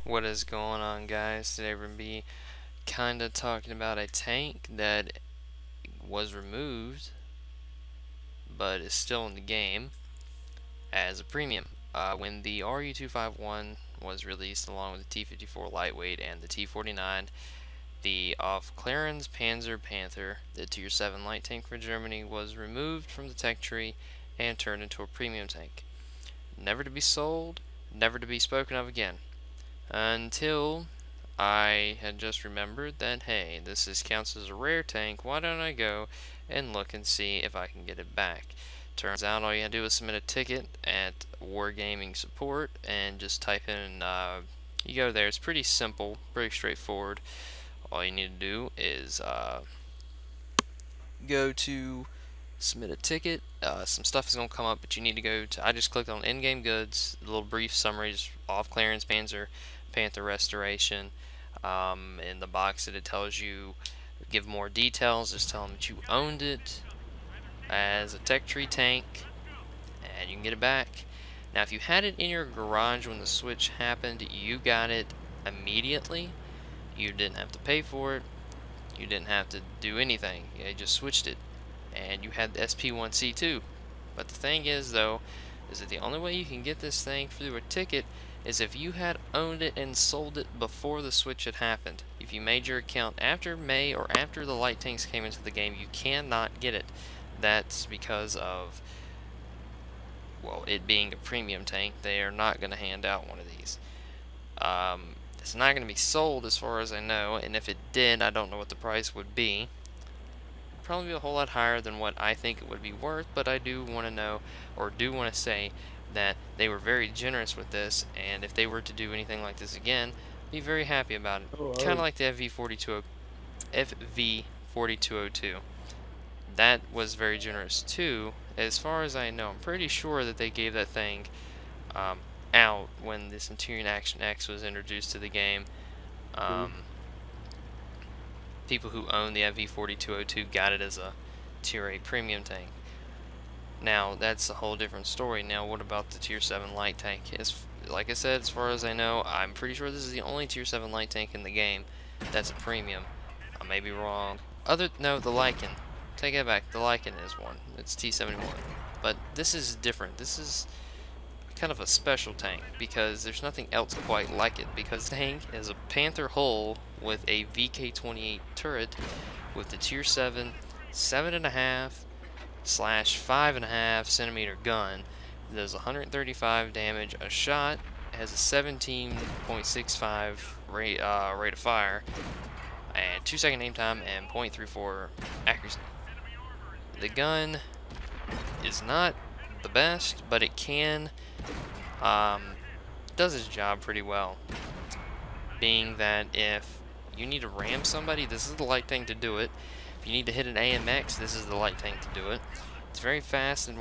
What is going on, guys? Today we're going to be kind of talking about a tank that was removed but is still in the game as a premium. When the RU-251 was released along with the T-54 Lightweight and the T-49, the off clearance Panzer Panther, the Tier 7 light tank for Germany, was removed from the tech tree and turned into a premium tank. Never to be sold, never to be spoken of again. Until I had just remembered that, hey, this counts as a rare tank, why don't I go and look and see if I can get it back. Turns out all you have to do is submit a ticket at Wargaming Support and just type in, you go there. It's pretty simple, pretty straightforward. All you need to do is go to submit a ticket. Some stuff is going to come up, but you need to go to, I just clicked on in-game goods, a little brief summary, just off clearance Panzer Panther restoration. In the box that it tells you, give more details, just tell them that you owned it as a tech tree tank and you can get it back. Now if you had it in your garage when the switch happened, you got it immediately. You didn't have to pay for it, you didn't have to do anything, you just switched it and you had the SP1C2. But the thing is though, is that the only way you can get this thing through a ticket is if you had owned it and sold it before the switch had happened. If you made your account after May or after the light tanks came into the game, you cannot get it. That's because of, well, it being a premium tank. They are not going to hand out one of these. It's not going to be sold as far as I know, and if it did, I don't know what the price would be. Probably be a whole lot higher than what I think it would be worth, but I do want to know, or do want to say, that they were very generous with this, and if they were to do anything like this again, be very happy about it. Kind of like the FV4202. That was very generous too. As far as I know, I'm pretty sure that they gave that thing out when the Centurion Action X was introduced to the game. People who own the FV4202 got it as a Tier 8 premium tank. Now, that's a whole different story. Now, what about the Tier 7 light tank? Like I said, as far as I know, I'm pretty sure this is the only Tier 7 light tank in the game that's a premium. I may be wrong. No, the Lycan. Take it back. The Lycan is one. It's T71. But this is different. This is kind of a special tank because there's nothing else quite like it, because the tank is a Panther hull with a VK28 turret with the Tier 7 7.5/5.5 centimeter gun. It does 135 damage a shot, has a 17.65 rate of fire, and 2-second aim time, and 0.34 accuracy. The gun is not the best, but it does its job pretty well. Being that if you need to ram somebody, this is the light tank to do it. If you need to hit an AMX, this is the light tank to do it. It's very fast and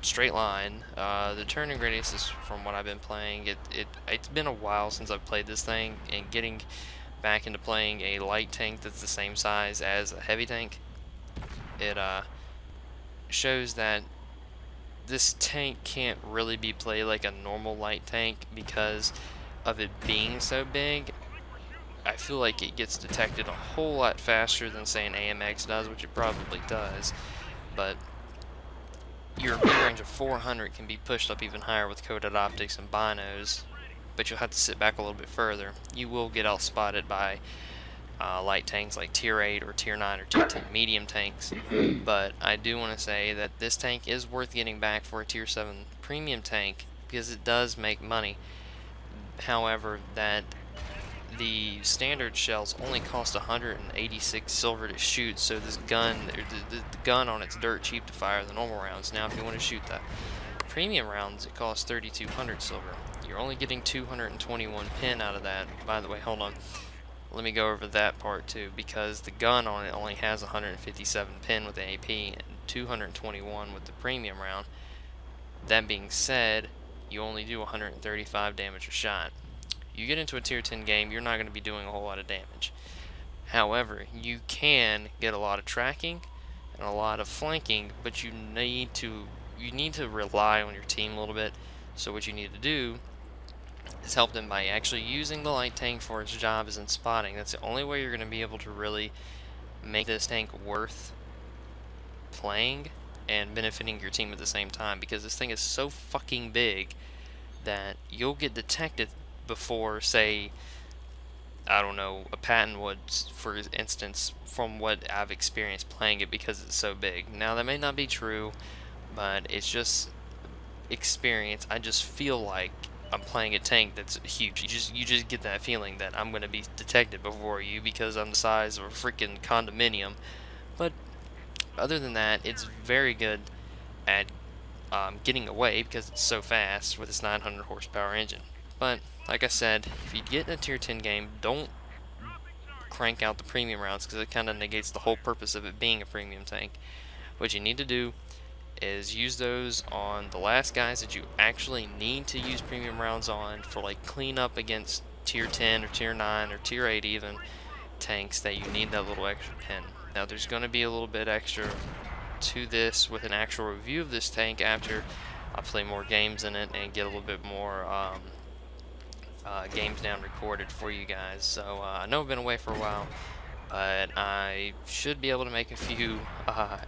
straight line. The turning radius is, from what I've been playing, it's been a while since I've played this thing, and getting back into playing a light tank that's the same size as a heavy tank, it shows that this tank can't really be played like a normal light tank because of it being so big. I feel like it gets detected a whole lot faster than, say, an AMX does, which it probably does, but your range of 400 can be pushed up even higher with coated optics and binos, but you'll have to sit back a little bit further. You will get outspotted by light tanks like Tier 8 or Tier 9 or Tier 10 medium tanks, but I do want to say that this tank is worth getting back for a Tier 7 premium tank because it does make money. However, that the standard shells only cost 186 silver to shoot, so this gun, the gun on it's dirt cheap to fire the normal rounds. Now if you want to shoot the premium rounds, it costs 3,200 silver. You're only getting 221 pin out of that. By the way, hold on, let me go over that part too, because the gun on it only has 157 pin with the AP and 221 with the premium round. That being said, you only do 135 damage a shot. You get into a Tier 10 game, you're not going to be doing a whole lot of damage. However, you can get a lot of tracking and a lot of flanking, but you need to rely on your team a little bit. So what you need to do is help them by actually using the light tank for its job as in spotting. That's the only way you're going to be able to really make this tank worth playing and benefiting your team at the same time, because this thing is so fucking big that you'll get detected before, say, I don't know, a Patton would, for instance, from what I've experienced playing it, because it's so big. Now, that may not be true, but it's just experience. I just feel like I'm playing a tank that's huge. You just get that feeling that I'm going to be detected before you because I'm the size of a freaking condominium. But other than that, it's very good at getting away because it's so fast with its 900 horsepower engine. But like I said, if you get in a tier 10 game, don't crank out the premium rounds because it kind of negates the whole purpose of it being a premium tank. What you need to do is use those on the last guys that you actually need to use premium rounds on, for like cleanup against tier 10 or tier 9 or tier 8 even tanks that you need that little extra pin. Now there's going to be a little bit extra to this with an actual review of this tank after I play more games in it and get a little bit more games down recorded for you guys. So I know I've been away for a while, but I should be able to make a few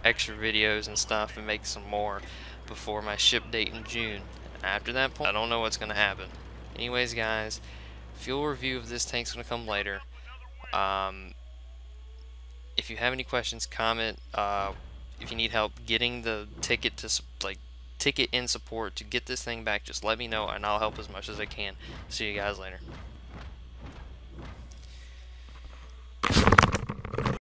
extra videos and stuff and make some more before my ship date in June. After that point, I don't know what's going to happen. Anyways, guys, fuel review of this tank's going to come later. If you have any questions, comment. If you need help getting the ticket to ticket in support to get this thing back, just let me know and I'll help as much as I can. See you guys later.